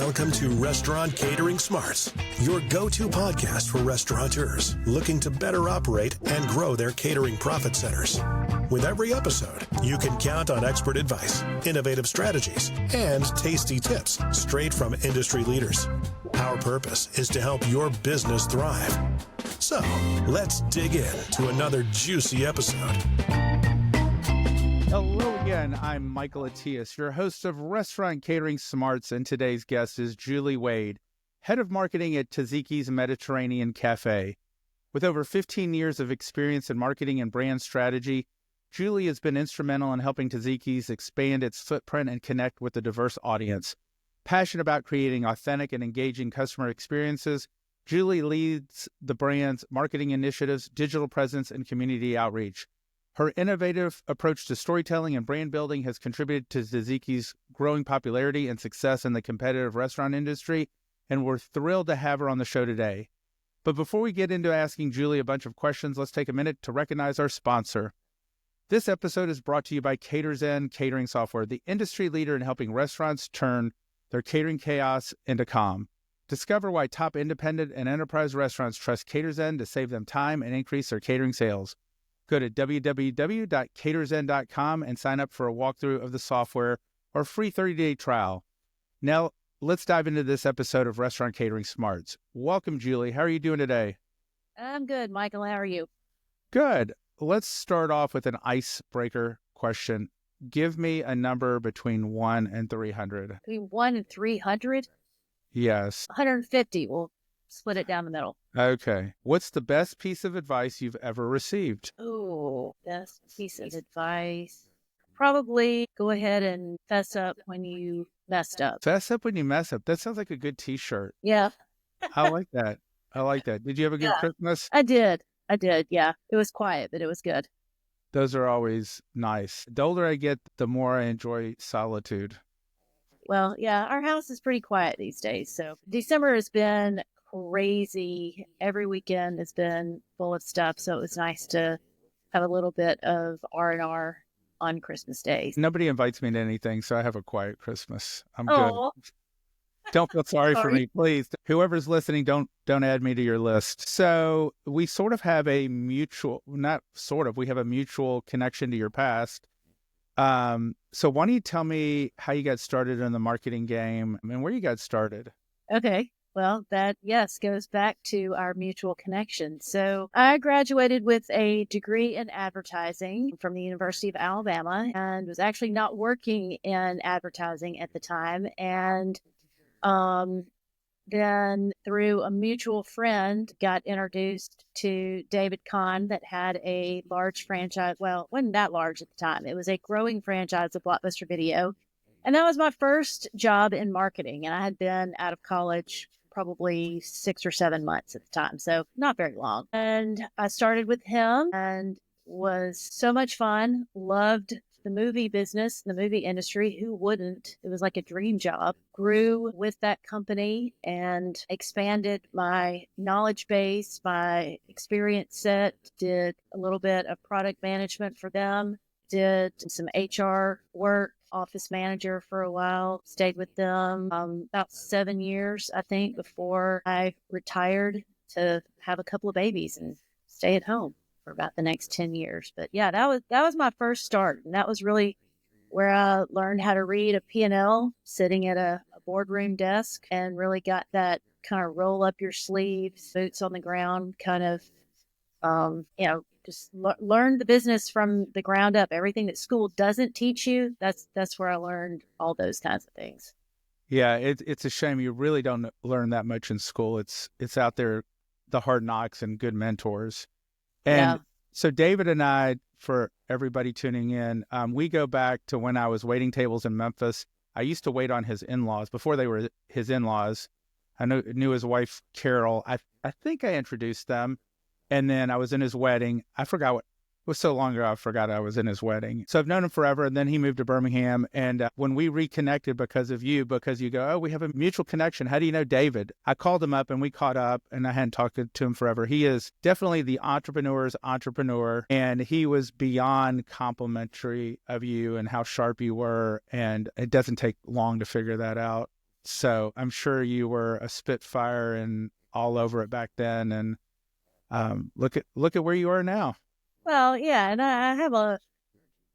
Welcome to Restaurant Catering Smarts, your go-to podcast for restaurateurs looking to better operate and grow their catering profit centers. With every episode, you can count on expert advice, innovative strategies, and tasty tips straight from industry leaders. Our purpose is to help your business thrive. So, let's dig in to another juicy episode. Hello again, I'm Michael Attias, your host of Restaurant Catering Smarts, and today's guest is Julie Wade, Head of Marketing at Taziki's Mediterranean Café. With over 15 years of experience in marketing and brand strategy, Julie has been instrumental in helping Taziki's expand its footprint and connect with a diverse audience. Passionate about creating authentic and engaging customer experiences, Julie leads the brand's marketing initiatives, digital presence, and community outreach. Her innovative approach to storytelling and brand building has contributed to Taziki's growing popularity and success in the competitive restaurant industry, and we're thrilled to have her on the show today. But before we get into asking Julie a bunch of questions, let's take a minute to recognize our sponsor. This episode is brought to you by CaterZen Catering Software, the industry leader in helping restaurants turn their catering chaos into calm. Discover why top independent and enterprise restaurants trust CaterZen to save them time and increase their catering sales. Go to www.caterzen.com and sign up for a walkthrough of the software or a free 30-day trial. Now, let's dive into this episode of Restaurant Catering Smarts. Welcome, Julie. How are you doing today? I'm good, Michael. How are you? Good. Let's start off with an icebreaker question. Give me a number between 1 and 300. Between 1 and 300? Yes. 150. We'll split it down the middle. Okay. What's the best piece of advice you've ever received? Oh, best piece of advice. Probably go ahead and fess up when you messed up. Fess up when you mess up. That sounds like a good t-shirt. Yeah. I like that. I like that. Did you have a good Christmas? I did. Yeah. It was quiet, but it was good. Those are always nice. The older I get, the more I enjoy solitude. Well, yeah, our house is pretty quiet these days. So December has been crazy. Every weekend has been full of stuff. So it was nice to have a little bit of R&R on Christmas Day. Nobody invites me to anything, so I have a quiet Christmas. I'm good. Don't feel sorry for me, please. Whoever's listening, don't add me to your list. So we sort of have a mutual, not sort of, we have a mutual connection to your past. So why don't you tell me how you got started in the marketing game and where you got started? Okay. Well, that, yes, goes back to our mutual connection. So I graduated with a degree in advertising from the University of Alabama and was actually not working in advertising at the time. And then through a mutual friend, got introduced to David Kahn that had a large franchise. Well, it wasn't that large at the time. It was a growing franchise of Blockbuster Video. And that was my first job in marketing. And I had been out of college probably 6 or 7 months at the time. So not very long. And I started with him and was so much fun. Loved the movie business, the movie industry. Who wouldn't? It was like a dream job. Grew with that company and expanded my knowledge base, my experience set. Did a little bit of product management for them. Did some HR work. Office manager for a while, stayed with them about 7 years, I think, before I retired to have a couple of babies and stay at home for about the next 10 years. But yeah, that was my first start. And that was really where I learned how to read a P&L sitting at a boardroom desk and really got that kind of roll up your sleeves, boots on the ground kind of, just learn the business from the ground up. Everything that school doesn't teach you, that's where I learned all those kinds of things. Yeah, it's a shame you really don't learn that much in school. It's out there, the hard knocks and good mentors. And so David and I, for everybody tuning in, we go back to when I was waiting tables in Memphis. I used to wait on his in-laws before they were his in-laws. I knew his wife, Carol. I think I introduced them. And then I was in his wedding. I forgot it was so long ago, I forgot I was in his wedding. So I've known him forever. And then he moved to Birmingham. And when we reconnected because you go, oh, we have a mutual connection. How do you know David? I called him up and we caught up and I hadn't talked to him forever. He is definitely the entrepreneur's entrepreneur. And he was beyond complimentary of you and how sharp you were. And it doesn't take long to figure that out. So I'm sure you were a spitfire and all over it back then. And look at where you are now. Well, yeah, and I have a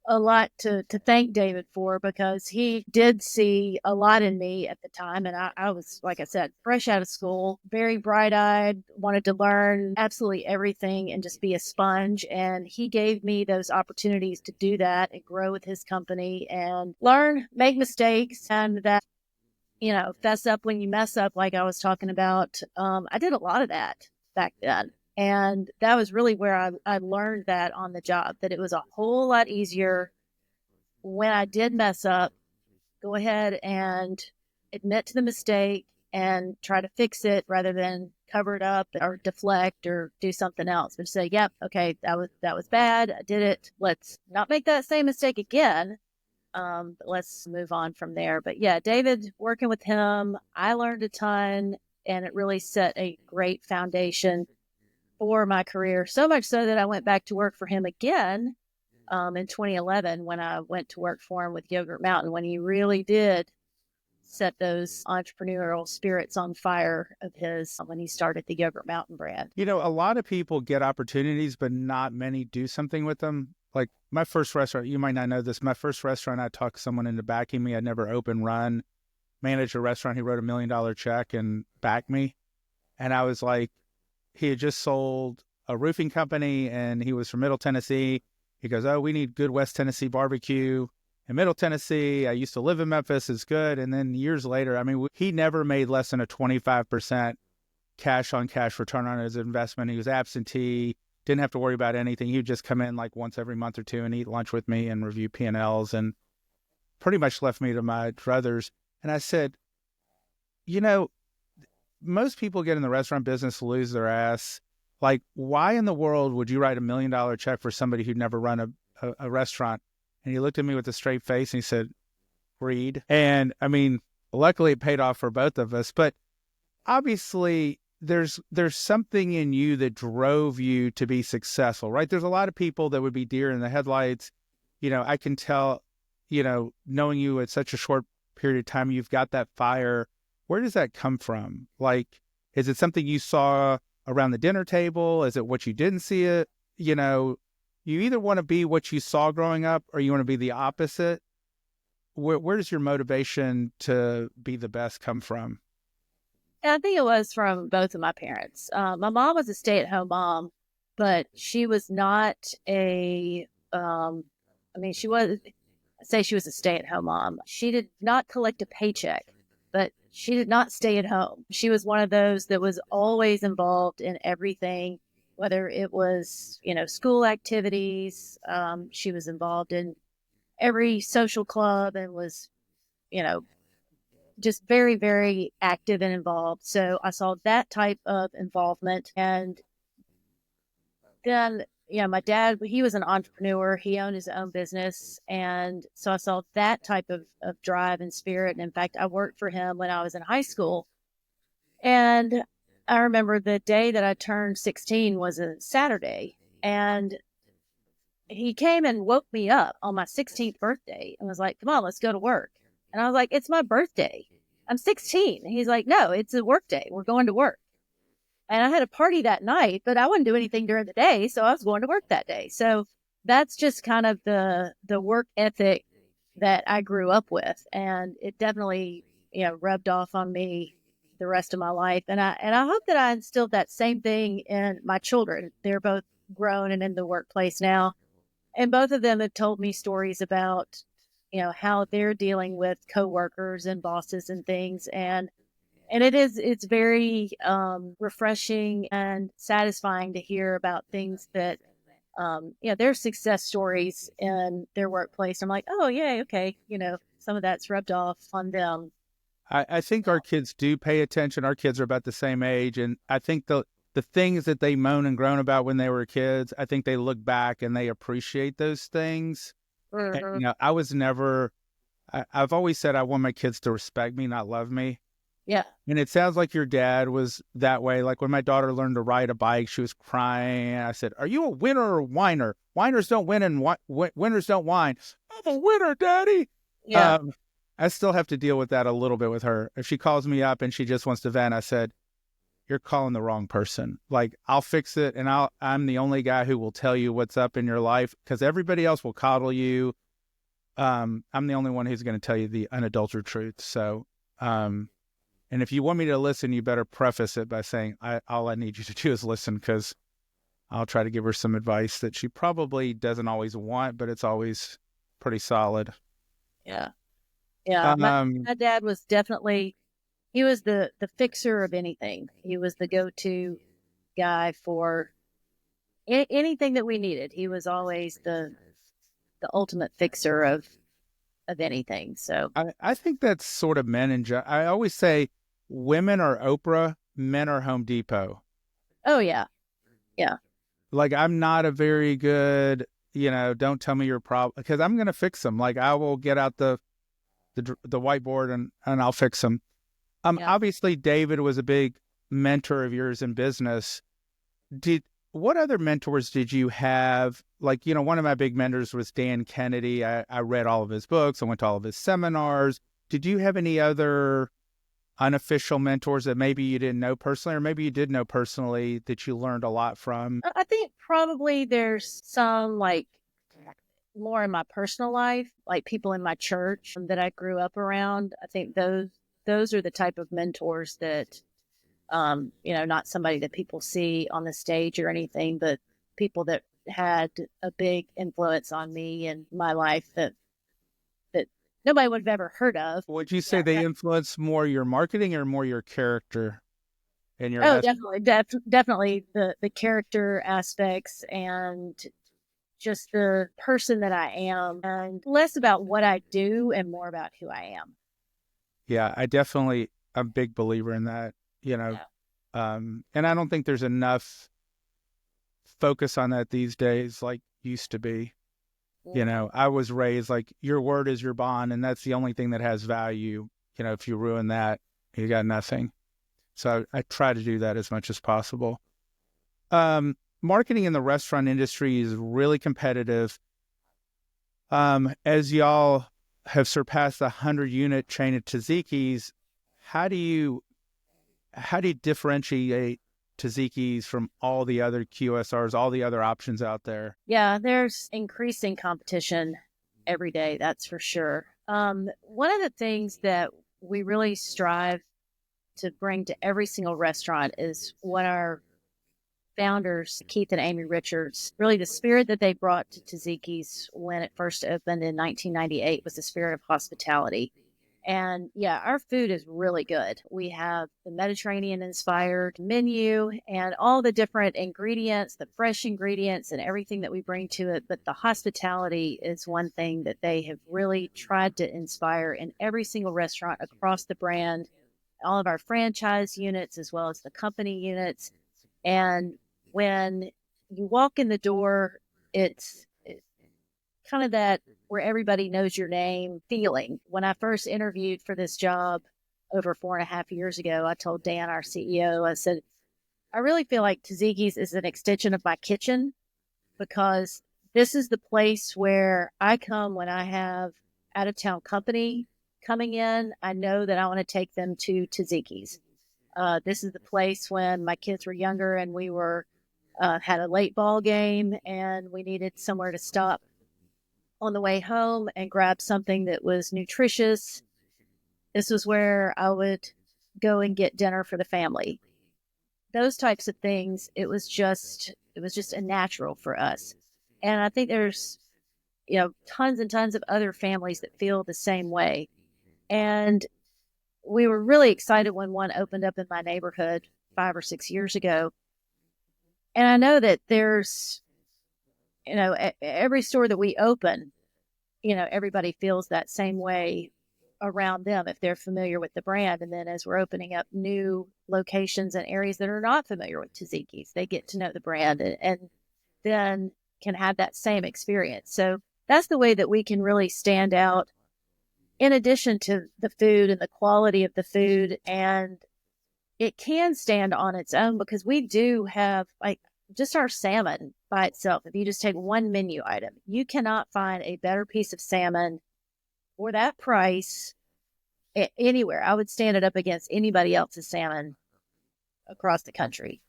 lot to thank David for, because he did see a lot in me at the time. And I was, like I said, fresh out of school, very bright eyed, wanted to learn absolutely everything and just be a sponge. And he gave me those opportunities to do that and grow with his company and learn, make mistakes, and that, fess up when you mess up, like I was talking about. I did a lot of that back then. And that was really where I learned that on the job, that it was a whole lot easier when I did mess up, go ahead and admit to the mistake and try to fix it rather than cover it up or deflect or do something else. But say, yep, okay, that was bad. I did it. Let's not make that same mistake again. But let's move on from there. But yeah, David, working with him, I learned a ton, and it really set a great foundation for my career. So much so that I went back to work for him again in 2011 when I went to work for him with Yogurt Mountain, when he really did set those entrepreneurial spirits on fire of his when he started the Yogurt Mountain brand. A lot of people get opportunities, but not many do something with them. Like my first restaurant, you might not know this, my first restaurant, I talked someone into backing me. I'd never open, run, manage a restaurant. He wrote $1 million check and backed me. And I was like, he had just sold a roofing company and he was from Middle Tennessee. He goes, oh, we need good West Tennessee barbecue in Middle Tennessee. I used to live in Memphis. It's good. And then years later, he never made less than a 25% cash on cash return on his investment. He was absentee, didn't have to worry about anything. He would just come in like once every month or two and eat lunch with me and review P&Ls, and pretty much left me to my druthers. And I said, most people get in the restaurant business, lose their ass. Like, why in the world would you write $1 million check for somebody who'd never run a restaurant? And he looked at me with a straight face and he said, read. And luckily it paid off for both of us. But obviously there's something in you that drove you to be successful, right? There's a lot of people that would be deer in the headlights. I can tell, knowing you at such a short period of time, you've got that fire. Where does that come from? Like, is it something you saw around the dinner table? Is it what you didn't see it? You either want to be what you saw growing up or you want to be the opposite. Where does your motivation to be the best come from? And I think it was from both of my parents. My mom was a stay-at-home mom, but she was not she was a stay-at-home mom. She did not collect a paycheck, but she did not stay at home. She was one of those that was always involved in everything, whether it was, school activities. She was involved in every social club and was, just very, very active and involved. So I saw that type of involvement. And then, my dad, he was an entrepreneur. He owned his own business. And so I saw that type of drive and spirit. And in fact, I worked for him when I was in high school. And I remember the day that I turned 16 was a Saturday. And he came and woke me up on my 16th birthday and was like, come on, let's go to work. And I was like, it's my birthday. I'm 16. And he's like, no, it's a work day. We're going to work. And I had a party that night, but I wouldn't do anything during the day. So I was going to work that day. So that's just kind of the work ethic that I grew up with. And it definitely, rubbed off on me the rest of my life. And I hope that I instilled that same thing in my children. They're both grown and in the workplace now. And both of them have told me stories about, how they're dealing with coworkers and bosses and things. And it's very refreshing and satisfying to hear about things that, their success stories in their workplace. I'm like, oh, yeah, okay. Some of that's rubbed off on them. I think our kids do pay attention. Our kids are about the same age. And I think the things that they moan and groan about when they were kids, I think they look back and they appreciate those things. Mm-hmm. And, I was never, I've always said I want my kids to respect me, not love me. Yeah. And it sounds like your dad was that way. Like when my daughter learned to ride a bike, she was crying. I said, are you a winner or a whiner? Whiners don't win and winners don't whine. I'm a winner, Daddy. Yeah. I still have to deal with that a little bit with her. If she calls me up and she just wants to vent, I said, you're calling the wrong person. Like, I'll fix it, and I'm the only guy who will tell you what's up in your life, because everybody else will coddle you. I'm the only one who's going to tell you the unadulterated truth. So, and if you want me to listen, you better preface it by saying, all I need you to do is listen, because I'll try to give her some advice that she probably doesn't always want, but it's always pretty solid. Yeah. Yeah. My dad was definitely, he was the fixer of anything. He was the go-to guy for anything that we needed. He was always the ultimate fixer of anything. So I think that's sort of men in general. I always say women are Oprah, men are Home Depot. oh yeah. Yeah. Like, I'm not a very good, don't tell me your problem, because I'm going to fix them. Like, I will get out the whiteboard and I'll fix them. Yeah. Obviously David was a big mentor of yours in business. What other mentors did you have? Like, one of my big mentors was Dan Kennedy. I read all of his books. I went to all of his seminars. Did you have any other unofficial mentors that maybe you didn't know personally, or maybe you did know personally, that you learned a lot from? I think probably there's some like more in my personal life, like people in my church that I grew up around. I think those are the type of mentors that, not somebody that people see on the stage or anything, but people that had a big influence on me and my life that nobody would have ever heard of. Would you say they influence more your marketing or more your character and your? Oh, definitely the character aspects and just the person that I am, and less about what I do and more about who I am. Yeah, I'm a big believer in that, Yeah. and I don't think there's enough focus on that these days like used to be. I was raised like, your word is your bond, and that's the only thing that has value. If you ruin that, you got nothing. So I try to do that as much as possible. Marketing in the restaurant industry is really competitive. As y'all have surpassed the 100-unit chain at Taziki's, how do you differentiate Taziki's from all the other QSRs, all the other options out there? Yeah, there's increasing competition every day, that's for sure. One of the things that we really strive to bring to every single restaurant is what our founders, Keith and Amy Richards, really the spirit that they brought to Taziki's when it first opened in 1998 was the spirit of hospitality. And yeah, our food is really good. We have the Mediterranean inspired menu and all the different ingredients, the fresh ingredients and everything that we bring to it. But the hospitality is one thing that they have really tried to inspire in every single restaurant across the brand, all of our franchise units, as well as the company units. And when you walk in the door, it's kind of that where everybody knows your name feeling. When I first interviewed for this job over 4.5 years ago, I told Dan, our CEO, I said, I really feel like Taziki's is an extension of my kitchen, because this is the place where I come when I have out of town company coming in. I know that I want to take them to Taziki's. This is the place when my kids were younger and we were had a late ball game and we needed somewhere to stop on the way home and grab something that was nutritious. This was where I would go and get dinner for the family. Those types of things, it was just a natural for us. And I think there's, tons and tons of other families that feel the same way. And we were really excited when one opened up in my neighborhood 5 or 6 years ago. And I know that there's, every store that we open, everybody feels that same way around them if they're familiar with the brand. And then as we're opening up new locations and areas that are not familiar with Taziki's, they get to know the brand and then can have that same experience. So that's the way that we can really stand out, in addition to the food and the quality of the food. And it can stand on its own, because we do have like just our salmon by itself. If you just take one menu item, you cannot find a better piece of salmon for that price anywhere. I would stand it up against anybody else's salmon across the country.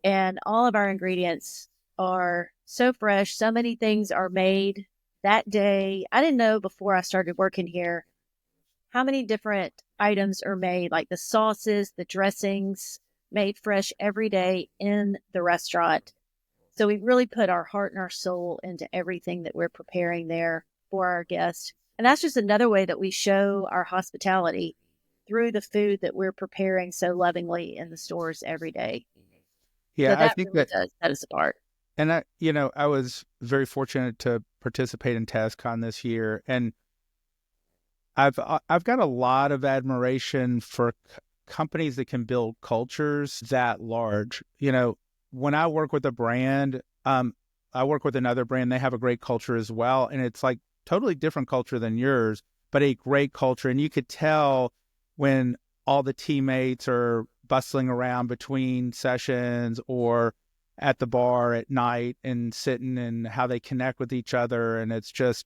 And all of our ingredients are so fresh. So many things are made that day. I didn't know before I started working here how many different items are made, like the sauces, the dressings, made fresh every day in the restaurant. So we really put our heart and our soul into everything that we're preparing there for our guests. And that's just another way that we show our hospitality through the food that we're preparing so lovingly in the stores every day. So Yeah, I that think really that, does set us apart. and I was very fortunate to participate in TazCon this year, and I've got a lot of admiration for companies that can build cultures that large. When I work with a brand, I work with another brand. They have a great culture as well, and it's like totally different culture than yours, but a great culture. And you could tell when all the teammates are bustling around between sessions or at the bar at night and sitting, and how they connect with each other. And it's just,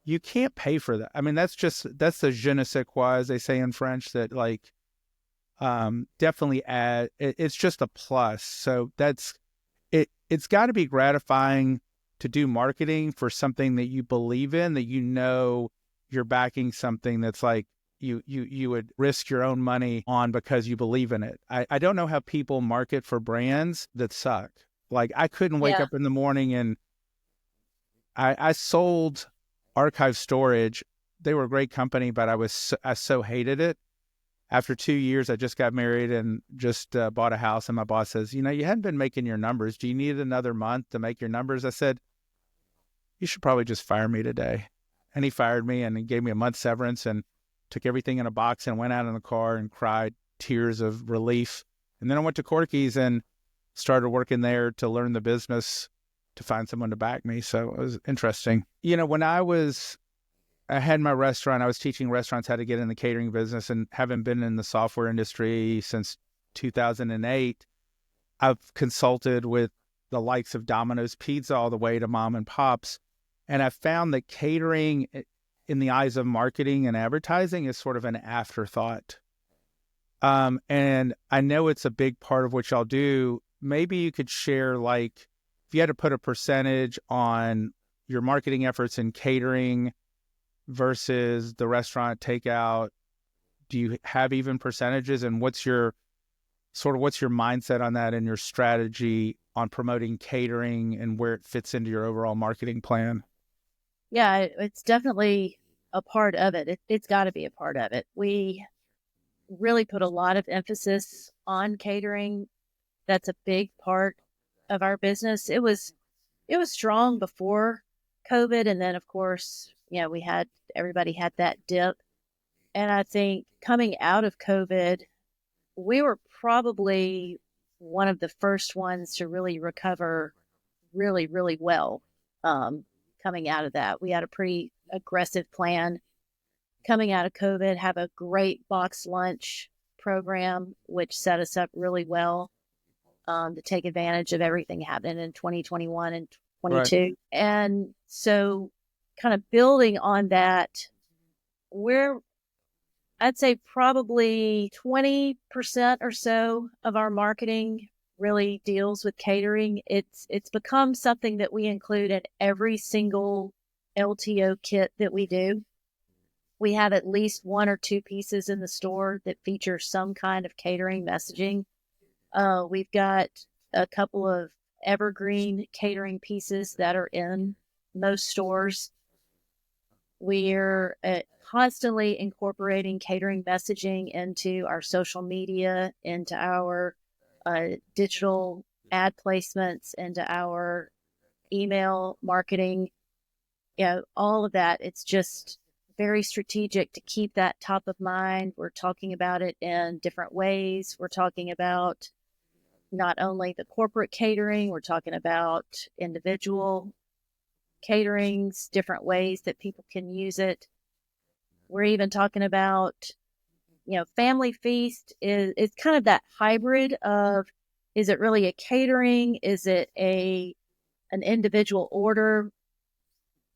you can't pay for that. I mean, that's the je ne sais quoi, as they say in French, that like, definitely it's just a plus. So it's got to be gratifying to do marketing for something that you believe in, that you're backing something that's like you would risk your own money on because you believe in it. I don't know how people market for brands that suck. Like, I couldn't wake Yeah. up in the morning, and I sold Archive Storage. They were a great company, but I so hated it. After 2 years, I just got married and just bought a house. And my boss says, you hadn't been making your numbers. Do you need another month to make your numbers? I said, you should probably just fire me today. And he fired me, and he gave me a month's severance and took everything in a box and went out in the car and cried tears of relief. And then I went to Corky's and started working there to learn the business, to find someone to back me. So it was interesting. When I had my restaurant, I was teaching restaurants how to get in the catering business, and having been in the software industry since 2008, I've consulted with the likes of Domino's Pizza all the way to mom and pops. And I found that catering, in the eyes of marketing and advertising, is sort of an afterthought. And I know it's a big part of what y'all do. Maybe you could share, like, if you had to put a percentage on your marketing efforts in catering versus the restaurant takeout, do you have even percentages? And what's your mindset on that, and your strategy on promoting catering and where it fits into your overall marketing plan? Yeah, it's definitely a part of it. It's got to be a part of it. We really put a lot of emphasis on catering. That's a big part of our business. It was strong before COVID, and then of course, everybody had that dip. And I think coming out of COVID, we were probably one of the first ones to really recover really, really well. Coming out of that, we had a pretty aggressive plan coming out of COVID, have a great box lunch program, which set us up really well to take advantage of everything happening in 2021 and Right. 22. And so, kind of building on that, I'd say probably 20% or so of our marketing really deals with catering. It's become something that we include in every single LTO kit that we do. We have at least one or two pieces in the store that feature some kind of catering messaging. We've got a couple of evergreen catering pieces that are in most stores. We're constantly incorporating catering messaging into our social media, into our digital ad placements, into our email marketing. All of that. It's just very strategic to keep that top of mind. We're talking about it in different ways. We're talking about not only the corporate catering, we're talking about individual caterings, different ways that people can use it. We're even talking about, Family Feast is kind of that hybrid of, is it really a catering? Is it an individual order?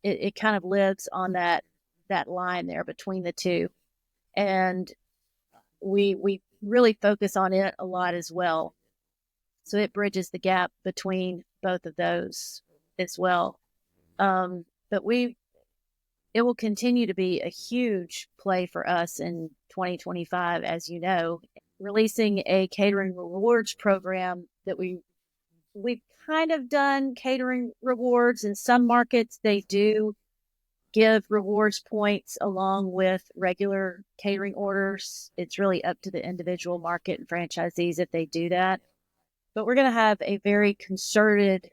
It kind of lives on that line there between the two. and we really focus on it a lot as well. So it bridges the gap between both of those as well. But it will continue to be a huge play for us in 2025, as you know, releasing a catering rewards program that we've kind of done catering rewards in some markets. They do give rewards points along with regular catering orders. It's really up to the individual market and franchisees if they do that. But we're going to have a very concerted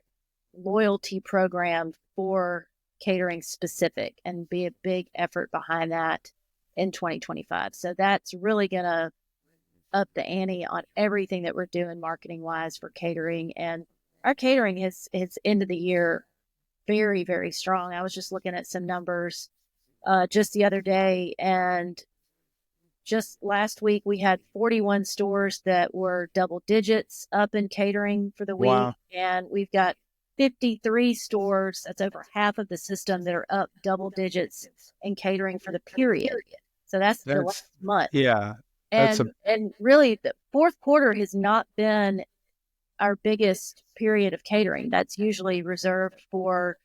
loyalty program for catering specific and be a big effort behind that in 2025. So that's really going to up the ante on everything that we're doing marketing wise for catering. And our catering has end of the year very, very strong. I was just looking at some numbers just the other day, and just last week we had 41 stores that were double digits up in catering for the week. Wow. And we've got 53 stores, that's over half of the system, that are up double digits in catering for the period. So that's the last month. Yeah. And really the fourth quarter has not been our biggest period of catering. That's usually reserved for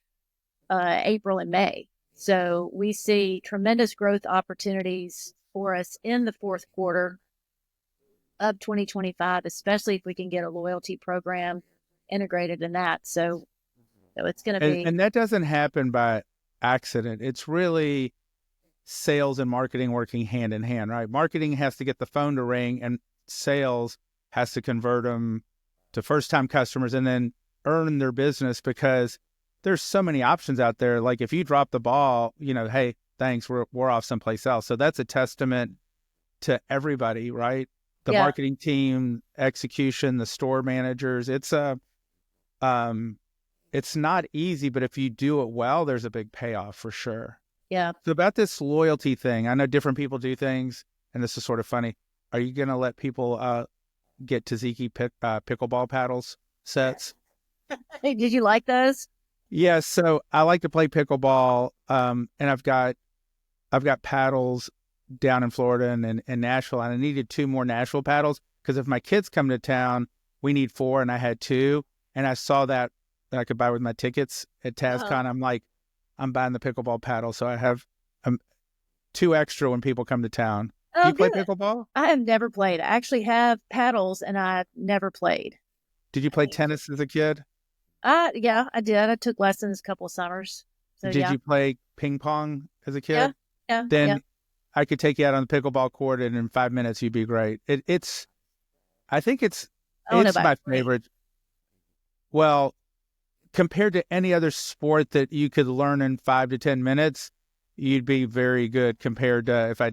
April and May. So we see tremendous growth opportunities for us in the fourth quarter of 2025, especially if we can get a loyalty program integrated in that. So it's going to be. And that doesn't happen by accident. It's really sales and marketing working hand in hand, right? Marketing has to get the phone to ring, and sales has to convert them to first-time customers and then earn their business, because there's so many options out there. Like if you drop the ball, hey, thanks, we're off someplace else. So that's a testament to everybody, right? The marketing team, execution, the store managers. It's not easy, but if you do it well, there's a big payoff for sure. Yeah. So about this loyalty thing, I know different people do things, and this is sort of funny. Are you going to let people get Taziki pickleball paddles sets? Hey, did you like those? Yeah, so I like to play pickleball, and I've got paddles down in Florida and Nashville, and I needed 2 more Nashville paddles because if my kids come to town, we need 4, and I had 2, and I saw that I could buy with my tickets at TazCon. I'm like, I'm buying the pickleball paddle, so I have 2 extra when people come to town. Oh, do you play good. pickleball? I have never played. I actually have paddles, and I've never played. Did you play tennis as a kid? Yeah, I did. I took lessons a couple of summers. So, did you play ping pong as a kid? Yeah. Then I could take you out on the pickleball court, and in 5 minutes you'd be great. I think it's my favorite. Well, compared to any other sport that you could learn in 5 to 10 minutes, you'd be very good compared to if I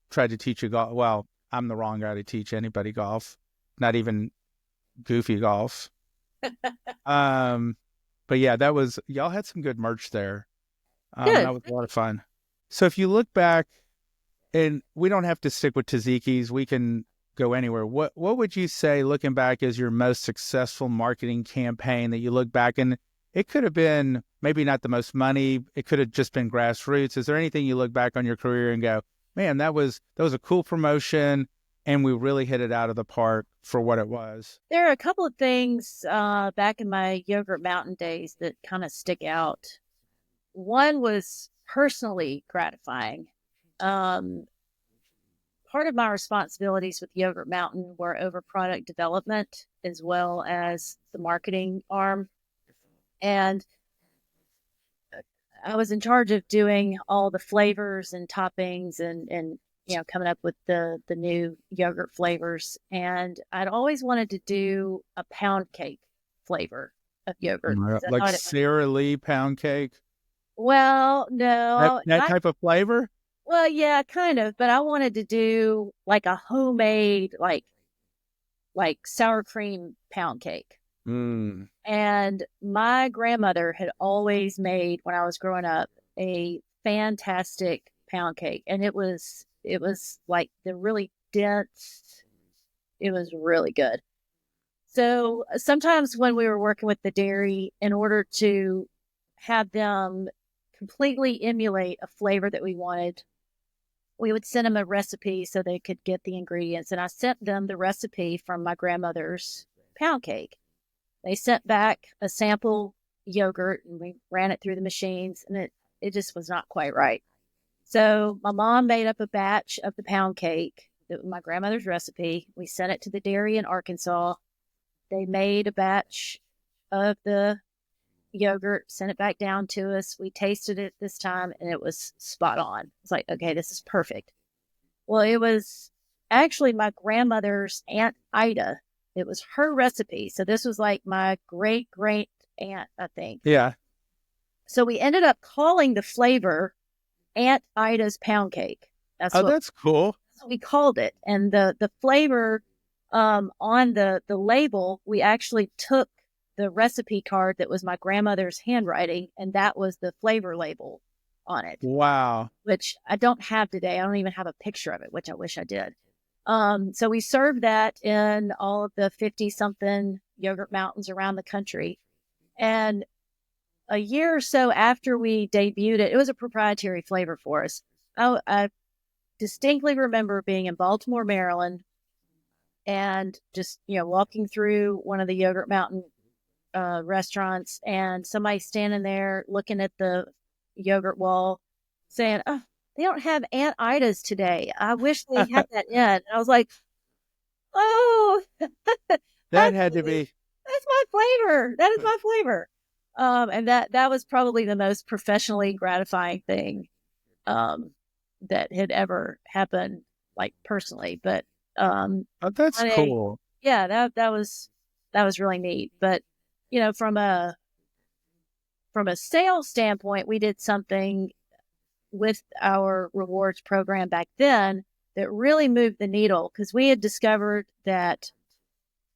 tried to teach you golf. Well, I'm the wrong guy to teach anybody golf, not even goofy golf. But yeah, y'all had some good merch there. That was a lot of fun. So if you look back, and we don't have to stick with Taziki's, we can go anywhere. What would you say, looking back, is your most successful marketing campaign that you look back and it could have been maybe not the most money, it could have just been grassroots. Is there anything you look back on your career and go, man, that was a cool promotion and we really hit it out of the park for what it was? There are a couple of things back in my Yogurt Mountain days that kind of stick out. One was personally gratifying. Part of my responsibilities with Yogurt Mountain were over product development as well as the marketing arm. And I was in charge of doing all the flavors and toppings and coming up with the new yogurt flavors. And I'd always wanted to do a pound cake flavor of yogurt. Like Sara Lee pound cake? Well, no. That type of flavor? Well, yeah, kind of. But I wanted to do like a homemade, like sour cream pound cake. Mm. And my grandmother had always made, when I was growing up, a fantastic pound cake. And it was like the really dense, it was really good. So sometimes when we were working with the dairy, in order to have them completely emulate a flavor that we wanted, we would send them a recipe so they could get the ingredients. And I sent them the recipe from my grandmother's pound cake. They sent back a sample yogurt and we ran it through the machines, and it just was not quite right. So my mom made up a batch of the pound cake, my grandmother's recipe. We sent it to the dairy in Arkansas. They made a batch of the yogurt, sent it back down to us. We tasted it this time and it was spot on. It's like, okay, this is perfect. Well, it was actually my grandmother's Aunt Ida. It was her recipe. So this was like my great aunt, I think. Yeah. So we ended up calling the flavor Aunt Ida's pound cake. That's cool. That's what we called it. And the flavor on the label, we actually took the recipe card that was my grandmother's handwriting, and that was the flavor label on it. Wow. Which I don't have today. I don't even have a picture of it, which I wish I did. So we served that in all of the 50-something yogurt mountains around the country. And a year or so after we debuted it, it was a proprietary flavor for us. I distinctly remember being in Baltimore, Maryland, and just, walking through one of the yogurt mountain restaurants, and somebody standing there looking at the yogurt wall saying, "Oh, they don't have Aunt Ida's today. I wish they had that in." And I was like, "Oh, that had to be. That's my flavor. That is my flavor." And that was probably the most professionally gratifying thing that had ever happened, like personally. But that's cool. Yeah, that was really neat. But from a sales standpoint, we did something with our rewards program back then that really moved the needle, because we had discovered that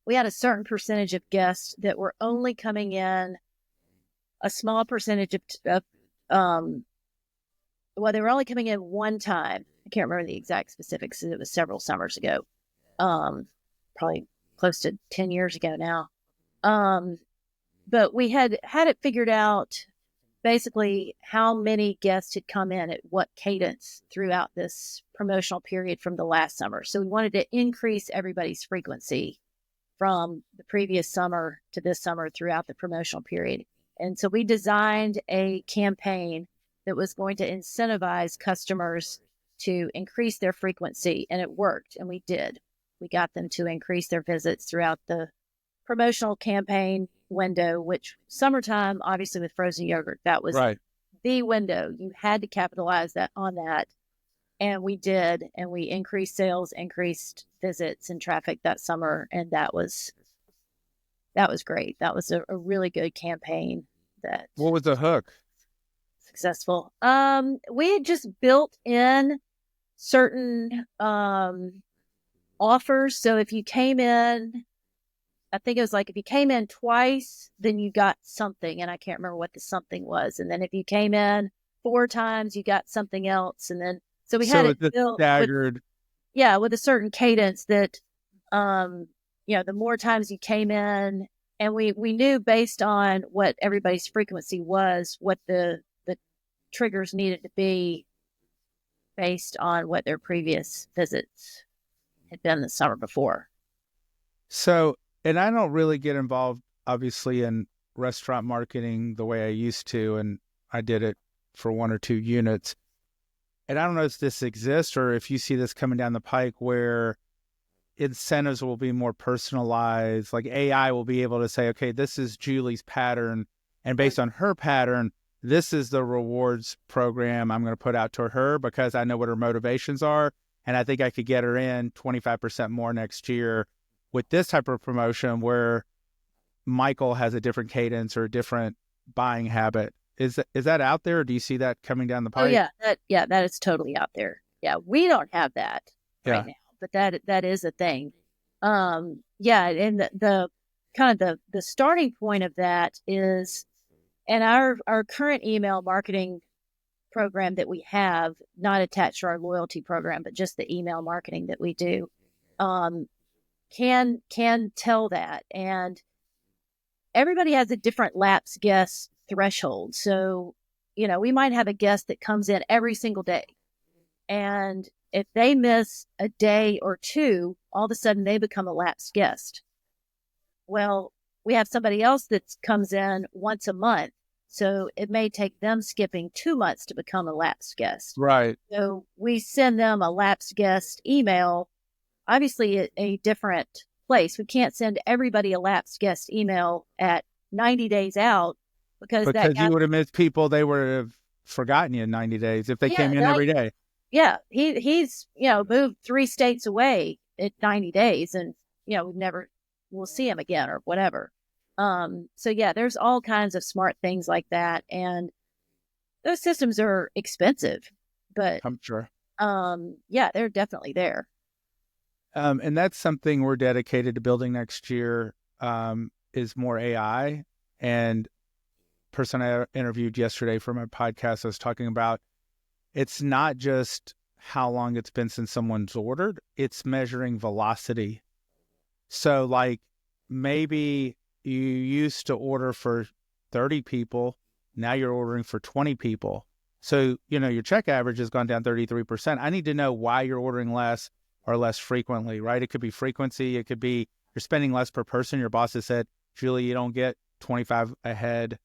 we had a certain percentage of guests that were only coming in a small percentage of they were only coming in one time. I can't remember the exact specifics. It was several summers ago, probably close to 10 years ago now. But we had it figured out basically how many guests had come in at what cadence throughout this promotional period from the last summer. So we wanted to increase everybody's frequency from the previous summer to this summer throughout the promotional period. And so we designed a campaign that was going to incentivize customers to increase their frequency, and it worked. And we did. We got them to increase their visits throughout the promotional campaign window, which summertime, obviously with frozen yogurt, that was right. The window. You had to capitalize on that. And we did. And we increased sales, increased visits and traffic that summer. And that was great. That was a really good campaign. What was the hook? Successful. We had just built in certain offers. So if you came in, I think it was like if you came in twice, then you got something, and I can't remember what the something was. And then if you came in 4 times, you got something else. And then so we had it built staggered. With a certain cadence that the more times you came in, and we knew based on what everybody's frequency was, what the triggers needed to be based on what their previous visits had been the summer before. So, and I don't really get involved, obviously, in restaurant marketing the way I used to, and I did it for 1 or 2 units. And I don't know if this exists or if you see this coming down the pike where incentives will be more personalized. Like AI will be able to say, okay, this is Julie's pattern, and based on her pattern, this is the rewards program I'm going to put out to her because I know what her motivations are. And I think I could get her in 25% more next year with this type of promotion where Michael has a different cadence or a different buying habit. Is that out there? Or do you see that coming down the pipe? Oh yeah. That is totally out there. Yeah. We don't have that right now, but that is a thing. And the kind of the starting point of that is, and our current email marketing program that we have, not attached to our loyalty program, but just the email marketing that we do, can tell that. And everybody has a different lapsed guest threshold. So, we might have a guest that comes in every single day. And if they miss a day or two, all of a sudden they become a lapsed guest. Well, we have somebody else that comes in once a month. So it may take them skipping 2 months to become a lapsed guest. Right. So we send them a lapsed guest email, obviously at a different place. We can't send everybody a lapsed guest email at 90 days out because you would have missed people. They would have forgotten you in 90 days if they came in every day. Yeah. He's, moved 3 states away at 90 daws and, we'll see him again or whatever. So yeah, there's all kinds of smart things like that. And those systems are expensive, but I'm sure. Yeah, they're definitely there. And that's something we're dedicated to building next year, is more AI. And person I interviewed yesterday for my podcast, I was talking about, it's not just how long it's been since someone's ordered, it's measuring velocity. So like maybe you used to order for 30 people, now you're ordering for 20 people. So, your check average has gone down 33%. I need to know why you're ordering less or less frequently, right? It could be frequency. It could be you're spending less per person. Your boss has said, Julie, you don't get 25 ahead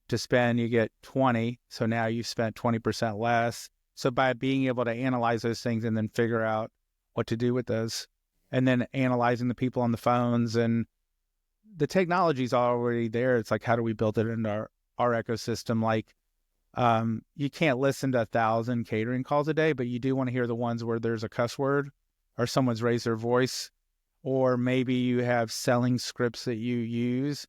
to spend, you get 20. So now you've spent 20% less. So by being able to analyze those things and then figure out what to do with those, and then analyzing the people on the phones, and the technology's already there. It's like, how do we build it into our ecosystem? Like, you can't listen to 1,000 catering calls a day, but you do want to hear the ones where there's a cuss word or someone's raised their voice, or maybe you have selling scripts that you use,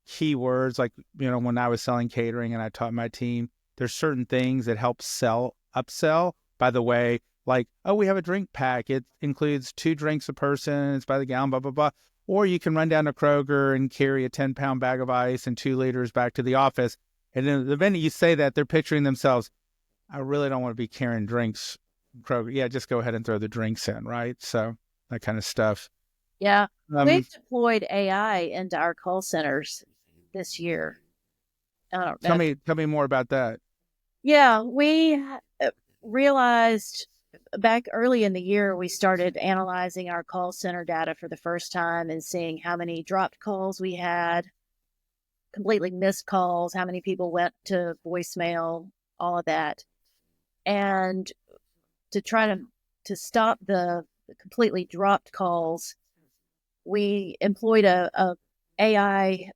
keywords. Like, when I was selling catering and I taught my team, there's certain things that help upsell, by the way, like, oh, we have a drink pack. It includes 2 drinks a person. It's by the gallon, blah, blah, blah. Or you can run down to Kroger and carry a 10-pound bag of ice and 2 liters back to the office. And then the minute you say that, they're picturing themselves, I really don't want to be carrying drinks. Kroger, yeah, just go ahead and throw the drinks in, right? So that kind of stuff. Yeah. We've deployed AI into our call centers this year. I don't know. Tell me more about that. Yeah, we realized back early in the year, we started analyzing our call center data for the first time and seeing how many dropped calls we had, completely missed calls, how many people went to voicemail, all of that. And to try to stop the completely dropped calls, we employed a AI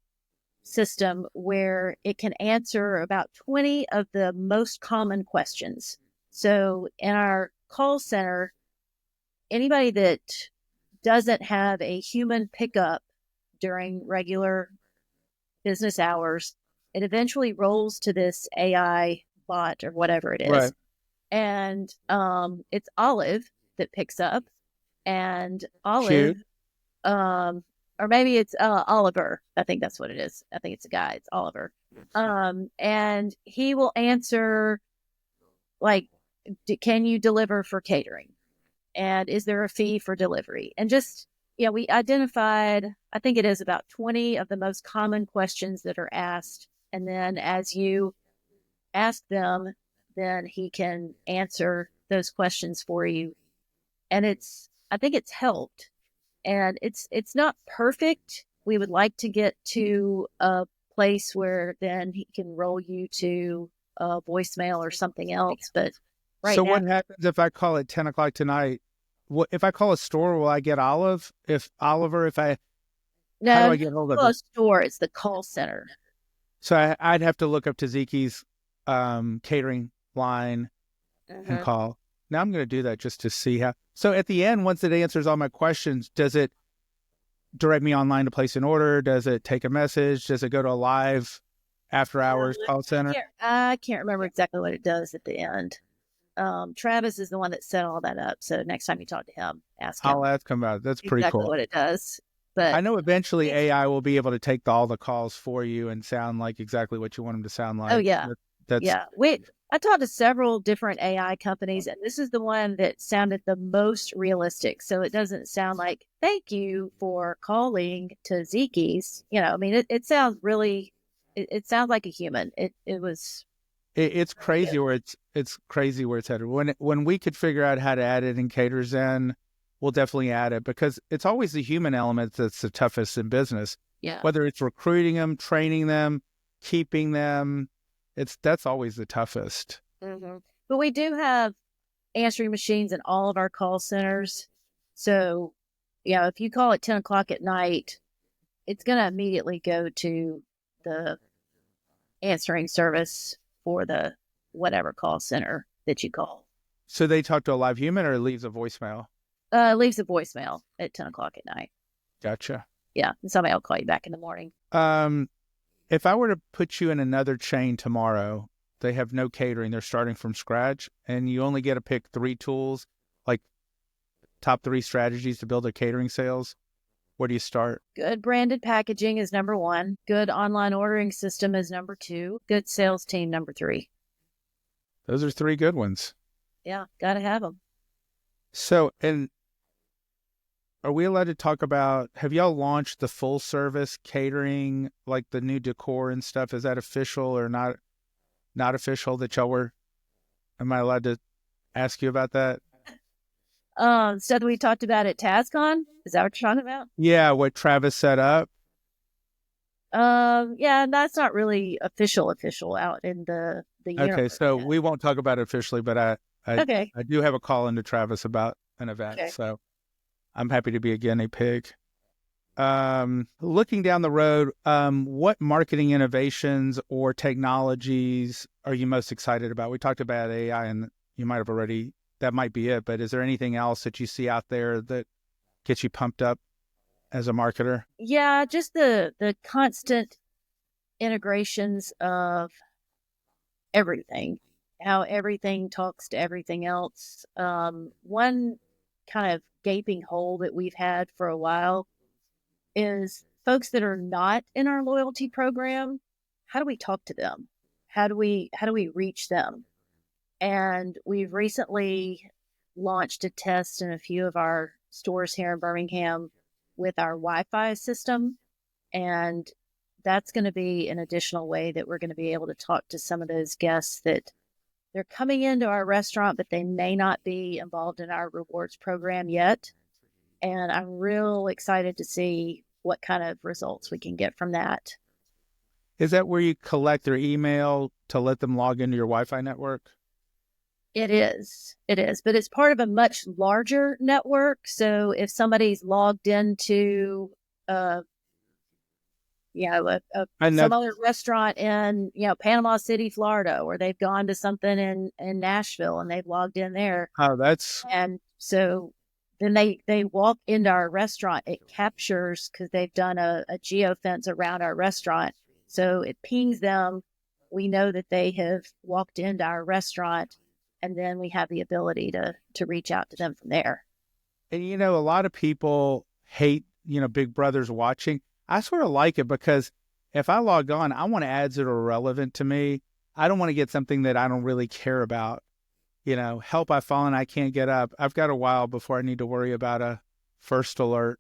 system where it can answer about 20 of the most common questions. So in our call center, anybody that doesn't have a human pickup during regular business hours, it eventually rolls to this AI bot or whatever it is. Right. And it's Olive that picks up, and Olive, Cute. or maybe it's Oliver. I think that's what it is. I think it's a guy. It's Oliver. And he will answer like, can you deliver for catering? And is there a fee for delivery? And just, we identified, I think it is about 20 of the most common questions that are asked. And then as you ask them, then he can answer those questions for you. And I think it's helped. And it's not perfect. We would like to get to a place where then he can roll you to a voicemail or something else. But right now, what happens if I call at 10 o'clock tonight? If I call a store, will I get Olive? No, how do I get hold of a it? store, it's the call center. So I'd have to look up Taziki's catering line and call. Now I'm going to do that just to see how. So at the end, once it answers all my questions, does it direct me online to place an order? Does it take a message? Does it go to a live after hours call center? I can't remember exactly what it does at the end. Travis is the one that set all that up. So next time you talk to him, ask him. I'll ask him about it. That's pretty exactly cool. what it does. But I know eventually AI will be able to take all the calls for you and sound like exactly what you want them to sound like. Oh yeah. Yeah. I talked to several different AI companies, and this is the one that sounded the most realistic. So it doesn't sound like, thank you for calling Taziki's. I mean, it sounds really, it sounds like a human. It was It's crazy where it's crazy where it's headed. When we could figure out how to add it in Caters in, we'll definitely add it, because it's always the human element that's the toughest in business. Yeah. Whether it's recruiting them, training them, keeping them, that's always the toughest. Mm-hmm. But we do have answering machines in all of our call centers. So, if you call at 10 o'clock at night, it's going to immediately go to the answering service for the whatever call center that you call. So they talk to a live human, or it leaves a voicemail? Leaves a voicemail at 10 o'clock at night. Gotcha. Yeah. And somebody will call you back in the morning. If I were to put you in another chain tomorrow, they have no catering, they're starting from scratch, and you only get to pick 3 tools, like top 3 strategies to build a catering sales, where do you start? Good branded packaging is number 1. Good online ordering system is number 2. Good sales team, number 3. Those are 3 good ones. Yeah, gotta have them. So, and are we allowed to talk about, have y'all launched the full service catering, like the new decor and stuff? Is that official or not official that y'all were? Am I allowed to ask you about that? Stuff we talked about at TazCon? Is that what you're talking about? Yeah, what Travis set up. Yeah, that's not really official out in the universe. Okay, so yet. we won't talk about it officially, but Okay. I do have a call into Travis about an event, Okay. so I'm happy to be a guinea pig. Looking down the road, what marketing innovations or technologies are you most excited about? We talked about AI, and you might have already, that might be it, but is there anything else that you see out there that gets you pumped up as a marketer? Yeah, just the constant integrations of everything, how everything talks to everything else. One kind of gaping hole that we've had for a while is folks that are not in our loyalty program. How do we talk to them? How do we reach them? And we've recently launched a test in a few of our stores here in Birmingham with our Wi-Fi system. And that's going to be an additional way that we're going to be able to talk to some of those guests that they're coming into our restaurant, but they may not be involved in our rewards program yet. And I'm real excited to see what kind of results we can get from that. Is that where you collect their email to let them log into your Wi-Fi network? It is, but it's part of a much larger network. So if somebody's logged into, some other restaurant in, Panama City, Florida, or they've gone to something in Nashville and they've logged in there. Oh, and so then they walk into our restaurant. It captures, because they've done a geofence around our restaurant. So it pings them. We know that they have walked into our restaurant, and then we have the ability to reach out to them from there. And, a lot of people hate, Big Brother's watching. I sort of like it, because if I log on, I want ads that are relevant to me. I don't want to get something that I don't really care about. Help, I've fallen, I can't get up. I've got a while before I need to worry about a first alert.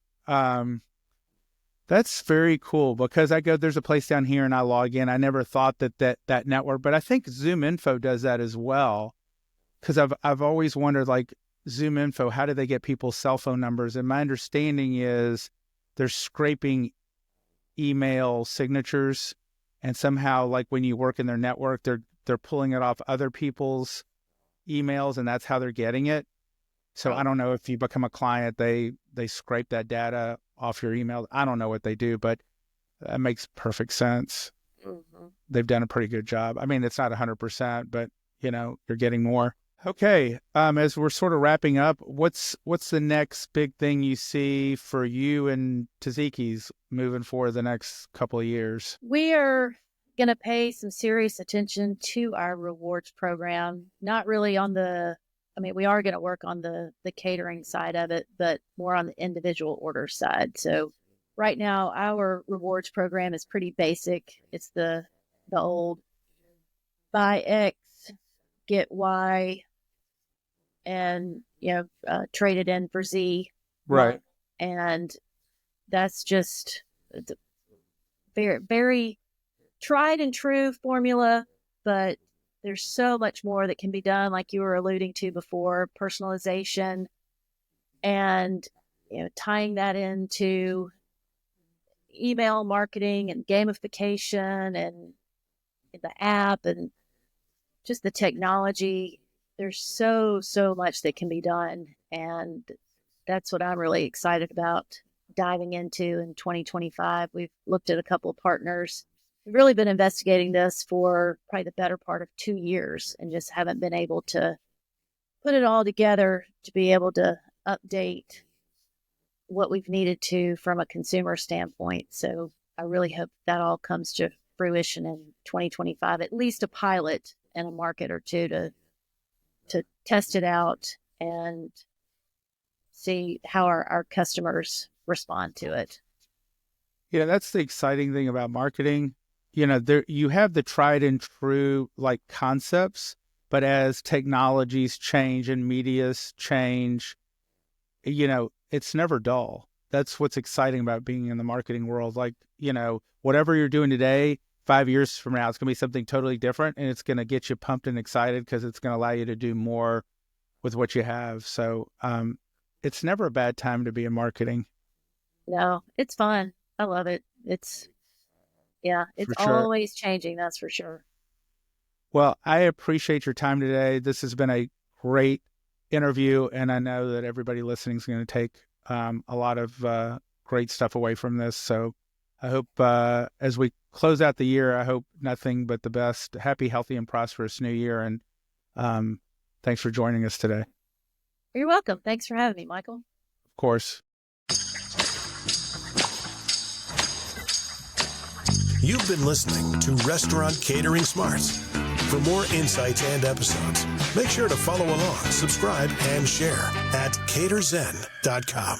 That's very cool, because there's a place down here and I log in. I never thought that network, but I think Zoom Info does that as well. Because I've always wondered, like, Zoom Info, how do they get people's cell phone numbers? And my understanding is they're scraping email signatures, and somehow, like, when you work in their network, they're pulling it off other people's emails, and that's how they're getting it. So I don't know if you become a client, they scrape that data off your email. I don't know what they do, but that makes perfect sense. Mm-hmm. They've done a pretty good job. I mean, it's not 100%, but you're getting more. Okay. As we're sort of wrapping up, what's the next big thing you see for you and Taziki's moving forward the next couple of years? We are going to pay some serious attention to our rewards program. Not really on we are going to work on the catering side of it, but more on the individual order side. So right now, our rewards program is pretty basic. It's the old buy X, get Y, and trade it in for Z. Right. And that's just a very, very tried and true formula, but there's so much more that can be done, like you were alluding to before, personalization, and tying that into email marketing and gamification and the app and just the technology. There's so much that can be done, and that's what I'm really excited about diving into in 2025. We've looked at a couple of partners. We've really been investigating this for probably the better part of 2 years and just haven't been able to put it all together to be able to update what we've needed to from a consumer standpoint. So I really hope that all comes to fruition in 2025, at least a pilot in a market or two to test it out and see how our customers respond to it. Yeah, that's the exciting thing about marketing. You have the tried and true concepts, but as technologies change and medias change, it's never dull. That's what's exciting about being in the marketing world. Whatever you're doing today, 5 years from now, it's going to be something totally different, and it's going to get you pumped and excited because it's going to allow you to do more with what you have. So it's never a bad time to be in marketing. No, it's fun. I love it. It's always changing. That's for sure. Well, I appreciate your time today. This has been a great interview, and I know that everybody listening is going to take a lot of great stuff away from this. So I hope as we close out the year, I hope nothing but the best. Happy, healthy, and prosperous new year. And thanks for joining us today. You're welcome. Thanks for having me, Michael. Of course. You've been listening to Restaurant Catering Smarts. For more insights and episodes, make sure to follow along, subscribe, and share at caterzen.com.